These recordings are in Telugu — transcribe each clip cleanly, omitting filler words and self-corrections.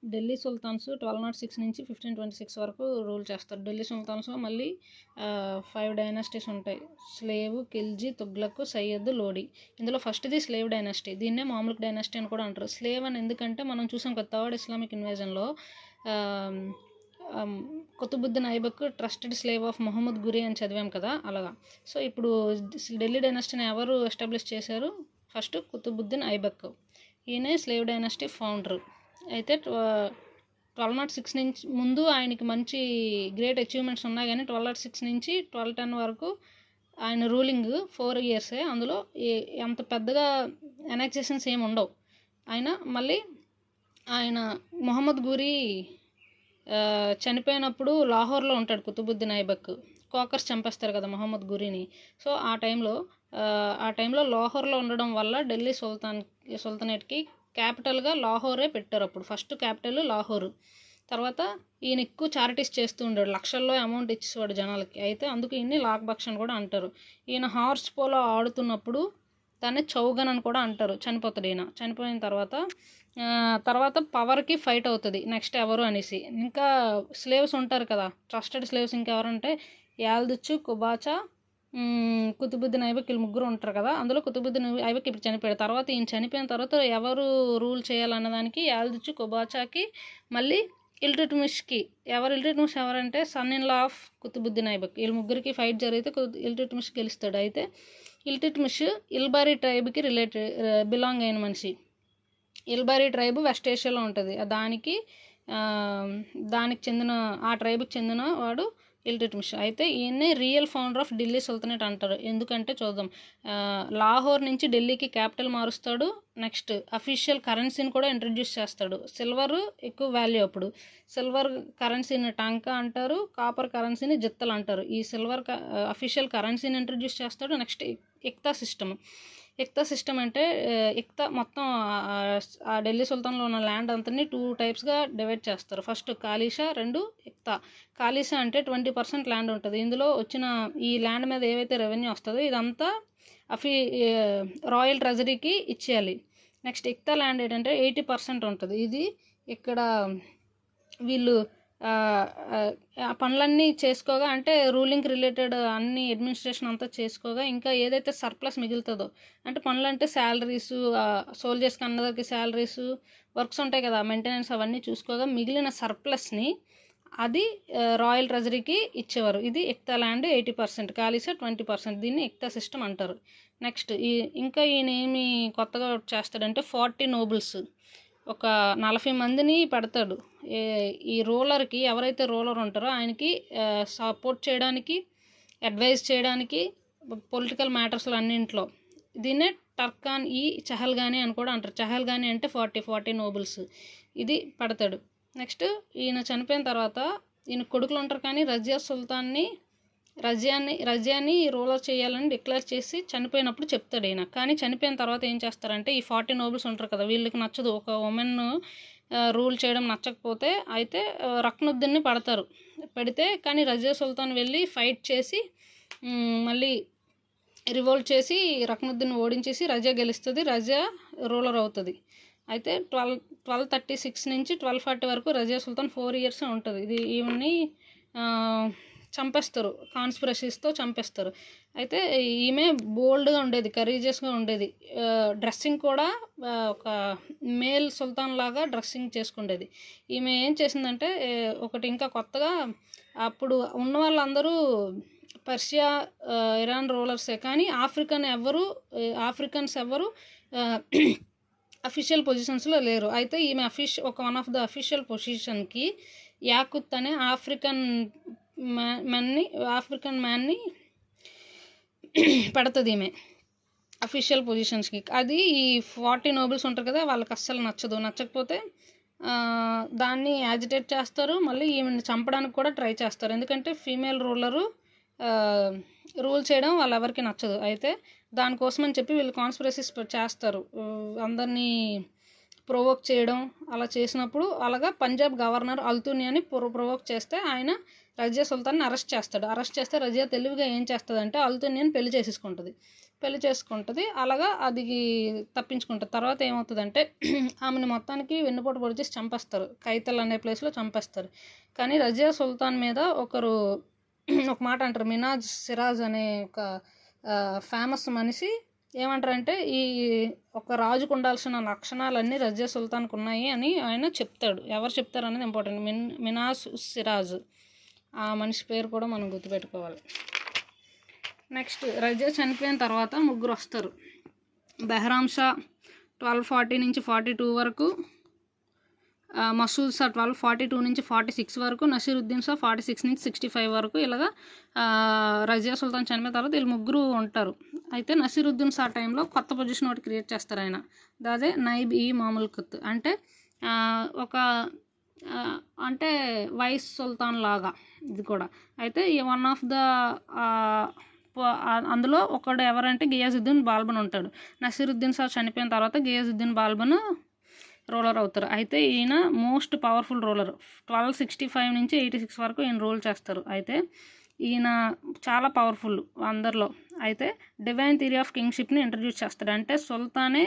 ఢిల్లీ సుల్తాన్స్ 1206 నుంచి 1526 వరకు రూల్ చేస్తారు. ఢిల్లీ సుల్తాన్స్లో మళ్ళీ 5 డైనాసిటీస్ ఉంటాయి. స్లేవ్, ఖిల్జీ, తుగ్లక్, సయ్యద్, లోడీ. ఇందులో ఫస్ట్ది స్లేవ్ డైనాసిటీ. దీన్నే మామూలుక్ డైనాసిటీ అని కూడా అంటారు. స్లేవ్ అని ఎందుకంటే మనం చూసాం కదా థర్డ్ ఇస్లామిక్ ఇన్వేజన్లో Qutbuddin Aibak trusted slave of Mohammad Ghori అని చదివాం కదా, అలాగా. సో ఇప్పుడు ఢిల్లీ డైనాసిటీని ఎవరు ఎస్టాబ్లిష్ చేశారు? ఫస్ట్ కుతుబుద్దీన్ ఐబక్. ఈయనే స్లేవ్ డైనాసిటీ ఫౌండర్. అయితే 1206 నుంచి ముందు ఆయనకి మంచి గ్రేట్ అచీవ్మెంట్స్ ఉన్నాయి, కానీ 1206 నుంచి 1210 వరకు ఆయన రూలింగ్ 4 ఇయర్సే. అందులో అంత పెద్దగా ఎనాక్సేషన్స్ ఏమి ఉండవు. మళ్ళీ ఆయన మొహమ్మద్ గురి చనిపోయినప్పుడు లాహోర్లో ఉంటాడు కుతుబుద్దీన్ ఐబక్. కోకర్స్ చంపేస్తారు కదా మొహమ్మద్ గురిని. సో ఆ టైంలో లాహోర్లో ఉండడం వల్ల ఢిల్లీ సుల్తానేట్కి క్యాపిటల్గా లాహోరే పెట్టారు. అప్పుడు ఫస్ట్ క్యాపిటల్ లాహోరు. తర్వాత ఈయన ఎక్కువ చారిటీస్ చేస్తూ ఉండాడు, లక్షల్లో అమౌంట్ ఇచ్చేవాడు జనాలకి. అయితే అందుకు ఈయన్ని లాక్ బక్ష్ అని కూడా అంటారు. ఈయన హార్స్ పోలో ఆడుతున్నప్పుడు దాన్ని చౌగన్ అని కూడా అంటారు. చనిపోతాడు ఈయన. చనిపోయిన తర్వాత పవర్కి ఫైట్ అవుతుంది నెక్స్ట్ ఎవరు అనేసి. ఇంకా స్లేవ్స్ ఉంటారు కదా, ట్రస్టెడ్ స్లేవ్స్ ఇంకెవరంటే యాల్దుచ్చు, కుబాచా, కుతుబుద్దీన్ ఐబక్, వీళ్ళు ముగ్గురు ఉంటారు కదా. అందులో కుతుబుద్దీన్ ఐబక్ ఇప్పుడు చనిపోయాడు. తర్వాత ఈయన చనిపోయిన తర్వాత ఎవరు రూల్ చేయాలన్నదానికి యాల్దుచ్చు, కుబాచాకి, మళ్ళీ ఇల్టుట్మిష్కి. ఇల్టుట్మిష్ ఎవరంటే son in law of Qutbuddin Aibak. వీళ్ళు ముగ్గురికి ఫైట్ జరిగితే ఇల్టుట్మిష్ గెలుస్తాడు. అయితే ఇల్టుట్మిష్ ఇల్బారీ ట్రైబ్కి బిలాంగ్ అయిన మనిషి. ఇల్బారీ ట్రైబ్ వెస్ట్ ఏషియాలో ఉంటుంది. దానికి చెందిన ఆ ట్రైబ్కి చెందిన వాడు ఇల్టుట్మిష్. అయితే ఈయన్నే real founder of Delhi sultanate అంటారు. ఎందుకంటే చూద్దాం, లాహోర్ నుంచి ఢిల్లీకి క్యాపిటల్ మారుస్తాడు. నెక్స్ట్ అఫీషియల్ కరెన్సీని కూడా ఇంట్రడ్యూస్ చేస్తాడు. సిల్వర్ ఎక్కువ వాల్యూ అప్పుడు. సిల్వర్ కరెన్సీని టంకా అంటారు, కాపర్ కరెన్సీని జిత్తలు అంటారు. ఈ సిల్వర్ అఫీషియల్ కరెన్సీని ఇంట్రడ్యూస్ చేస్తాడు. నెక్స్ట్ ఇక్తా సిస్టమ్ అంటే ఇక్తా మొత్తం ఆ ఢిల్లీ సుల్తాన్లో ఉన్న ల్యాండ్ అంతని 2 టైప్స్గా డివైడ్ చేస్తారు. ఫస్ట్ కాలీషా, 2 ఇక్తా. కాలీషా అంటే 20% ల్యాండ్ ఉంటుంది. ఇందులో వచ్చిన ఈ ల్యాండ్ మీద ఏవైతే రెవెన్యూ వస్తుందో ఇదంతా రాయల్ ట్రెజరీకి ఇచ్చేయాలి. నెక్స్ట్ ఇక్తా ల్యాండ్ ఏంటంటే 80% ఉంటుంది. ఇది ఇక్కడ వీళ్ళు పనులన్నీ చేసుకోగా, అంటే రూలింగ్కి రిలేటెడ్ అన్ని అడ్మినిస్ట్రేషన్ అంతా చేసుకోగా, ఇంకా ఏదైతే సర్ప్లస్ మిగులుతుందో, అంటే పనులు అంటే శాలరీసు, సోల్జర్స్కి అందరికి శాలరీసు, వర్క్స్ ఉంటాయి కదా, మెయింటెనెన్స్, అవన్నీ చూసుకోగా మిగిలిన సర్ప్లస్ని అది రాయల్ ట్రెజరీకి ఇచ్చేవారు. ఇది ఇక్తా ల్యాండ్ 80%, కాలీసా 20%. దీన్ని ఇక్తా సిస్టమ్ అంటారు. నెక్స్ట్ ఇంకా ఈయన ఏమి కొత్తగా చేస్తాడంటే 40 నోబుల్స్, ఒక 40 మందిని పెడతాడు. ఈ రూలర్కి, ఎవరైతే రూలర్ ఉంటారో ఆయనకి సపోర్ట్ చేయడానికి, అడ్వైజ్ చేయడానికి పొలిటికల్ మ్యాటర్స్లో అన్నింట్లో. దీన్నే టర్కాన్ ఈ చహల్గానీ అని కూడా అంటారు. చహల్గానీ అంటే 40 నోబుల్స్. ఇది పెడతాడు. నెక్స్ట్ ఈయన చనిపోయిన తర్వాత ఈయన కొడుకులు ఉంటారు, కానీ రజియాని రూలర్ చేయాలని డిక్లేర్ చేసి చనిపోయినప్పుడు చెప్తాడు ఈయన. కానీ చనిపోయిన తర్వాత ఏం చేస్తారంటే ఈ 40 నోబుల్స్ ఉంటారు కదా, వీళ్ళకి నచ్చదు, ఒక ఉమెన్ రూల్ చేయడం నచ్చకపోతే అయితే రక్నుద్దీన్ని పెడితే కానీ రజియా సుల్తాన్ వెళ్ళి ఫైట్ చేసి మళ్ళీ రివోల్ట్ చేసి రక్నుద్దీన్ని ఓడించేసి రజియా గెలుస్తుంది. రజియా రూలర్ అవుతుంది. అయితే 1236 నుంచి 1240 వరకు రజియా సుల్తాన్ 4 ఇయర్స్ ఉంటుంది. ఇది ఈమెని చంపేస్తారు, కాన్స్పిరసీస్తో చంపేస్తారు. అయితే ఈమె బోల్డ్గా ఉండేది, కరేజియస్గా ఉండేది. డ్రెస్సింగ్ కూడా ఒక మేల్ సుల్తాన్ లాగా డ్రెస్సింగ్ చేసుకుండేది. ఈమె ఏం చేసిందంటే ఒకటి ఇంకా కొత్తగా, అప్పుడు ఉన్న వాళ్ళందరూ పర్షియా, ఇరాన్ రూలర్సే, కానీ ఆఫ్రికన్స్ ఎవరు అఫీషియల్ పొజిషన్స్లో లేరు. అయితే ఈమె వన్ ఆఫ్ ద అఫీషియల్ పొజిషన్కి యాకుత్ అనే ఆఫ్రికన్ మ్యాన్ని పెడుతుంది ఈమె అఫీషియల్ పొజిషన్స్కి. అది ఈ 40 నోబుల్స్ ఉంటారు కదా, వాళ్ళకి అస్సలు నచ్చకపోతే దాన్ని యాజిటేట్ చేస్తారు. మళ్ళీ ఈమెను చంపడానికి కూడా ట్రై చేస్తారు, ఎందుకంటే ఫీమేల్ రూలరు రూల్ చేయడం వాళ్ళెవరికి నచ్చదు. అయితే దానికోసం అని చెప్పి వీళ్ళు కాన్స్పిరసీస్ చేస్తారు, అందరినీ ప్రొవోక్ చేయడం. అలా చేసినప్పుడు అలాగా పంజాబ్ గవర్నర్ అల్తునియాని ప్రొవోక్ చేస్తే ఆయన రజియా సుల్తాన్ని అరెస్ట్ చేస్తే రజియా తెలివిగా ఏం చేస్తుందంటే అల్తునియాని పెళ్లి చేసేసుకుంటుంది. పెళ్లి చేసుకుంటుంది. అలాగా అది తప్పించుకుంటుంది. తర్వాత ఏమవుతుందంటే ఆమెను మొత్తానికి వెన్నుపోటు పొడిచేసి చంపేస్తారు. కైతల్ అనే ప్లేస్లో చంపేస్తారు. కానీ రజియా సుల్తాన్ మీద ఒకరు ఒక మాట అంటారు. మినాజ్ సిరాజ్ అనే ఒక ఫేమస్ మనిషి ఏమంటారంటే ఈ ఒక రాజుకు ఉండాల్సిన లక్షణాలన్నీ రజియా సుల్తాన్కి ఉన్నాయి అని ఆయన చెప్తాడు. ఎవరు చెప్తారు అనేది ఇంపార్టెంట్. మినాజ్ సిరాజ్, ఆ మనిషి పేరు కూడా మనం గుర్తుపెట్టుకోవాలి. నెక్స్ట్ రజియా చనిపోయిన తర్వాత ముగ్గురు వస్తారు. బెహ్రామ్ షా 1240 నుంచి 42 వరకు, మసూద్ షా 1242 నుంచి 46 వరకు, నసీరుద్దీన్ షా 46 నుంచి 65 వరకు. ఇలాగా రజియా సుల్తాన్ చనిపోయిన తర్వాత వీళ్ళు ముగ్గురు ఉంటారు. అయితే నసీరుద్దీన్ షా టైంలో కొత్త పొజిషన్ ఒకటి క్రియేట్ చేస్తారు ఆయన. అదే నైబ్ ఈ మాముల్కత్ అంటే ఒక అంటే వైస్ సుల్తాన్ లాగా ఇది కూడా. అయితే ఈ వన్ ఆఫ్ ద అందులో ఒకడు ఎవరంటే గియాజుద్దీన్ బాల్బన్ ఉంటాడు. నసీరుద్దీన్ షా చనిపోయిన తర్వాత గియాజుద్దీన్ బాల్బన్ రూలర్ అవుతారు. అయితే ఈయన మోస్ట్ పవర్ఫుల్ రూలర్. 1265 నుంచి 86 వరకు ఈయన రూల్ చేస్తారు. అయితే ఈయన చాలా పవర్ఫుల్ అందరిలో. అయితే డివైన్ థియరీ ఆఫ్ కింగ్షిప్ని ఇంట్రడ్యూస్ చేస్తాడు. అంటే సుల్తానే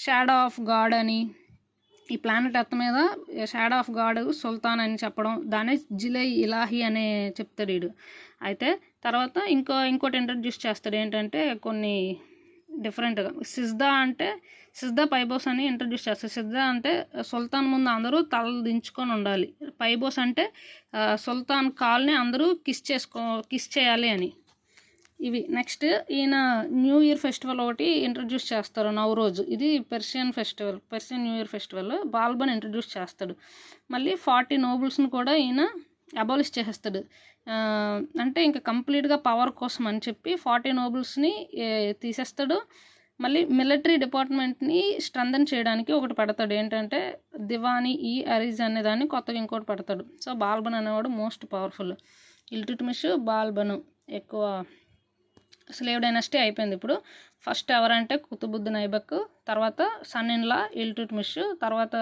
షాడో ఆఫ్ గాడ్ అని, ఈ ప్లానెట్ ఎర్త్ మీద షాడో ఆఫ్ గాడ్ సుల్తాన్ అని చెప్పడం, దాన్ని జిలై ఇలాహి అనే చెప్తాడు వీడు. అయితే తర్వాత ఇంకోటి ఇంట్రడ్యూస్ చేస్తాడు. ఏంటంటే కొన్ని డిఫరెంట్గా సిజ్దా పైబోస్ అని ఇంట్రడ్యూస్ చేస్తారు. సిజ్దా అంటే సుల్తాన్ ముందు అందరూ తలలు దించుకొని ఉండాలి. పైబోస్ అంటే సుల్తాన్ కాల్ని అందరూ కిస్ చేయాలి అని. ఇవి. నెక్స్ట్ ఈయన న్యూ ఇయర్ ఫెస్టివల్ ఒకటి ఇంట్రడ్యూస్ చేస్తారు, నవరోజ్. ఇది Persian new year festival Balban introduce చేస్తాడు. మళ్ళీ 40 నోబుల్స్ని కూడా ఈయన అబాలిష్ చేసేస్తాడు. అంటే ఇంకా కంప్లీట్గా పవర్ కోసం అని చెప్పి 40 నోబుల్స్ని తీసేస్తాడు. మళ్ళీ మిలిటరీ డిపార్ట్మెంట్ని స్ట్రెంథన్ చేయడానికి ఒకటి పెడతాడు. ఏంటంటే దివానీ ఈ అరీజ్ అనే దాన్ని కొత్తగా ఇంకోటి పెడతాడు. సో బాల్బన్ అనేవాడు మోస్ట్ పవర్ఫుల్. ఇల్టుట్మిష్, బాల్బను ఎక్కువ స్లేవ్ డైనస్టీ అయిపోయింది. ఇప్పుడు ఫస్ట్ ఎవరంటే కుతుబుద్దీన్ ఐబక్, తర్వాత సన్ ఇన్ లా ఇల్టుట్మిష్, తర్వాత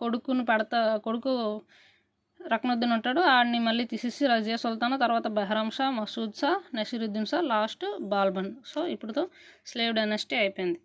కొడుకు రక్నుద్దీన్ ఉంటాడు, ఆడిని మళ్ళీ తీసేసి రజియా సుల్తాన్, తర్వాత బెహ్రామ్ షా, మసూద్ షా, నసీరుద్దీన్ షా, లాస్ట్ బాల్బన్. సో ఇప్పుడుతో స్లేవ్ డైనస్టీ అయిపోయింది.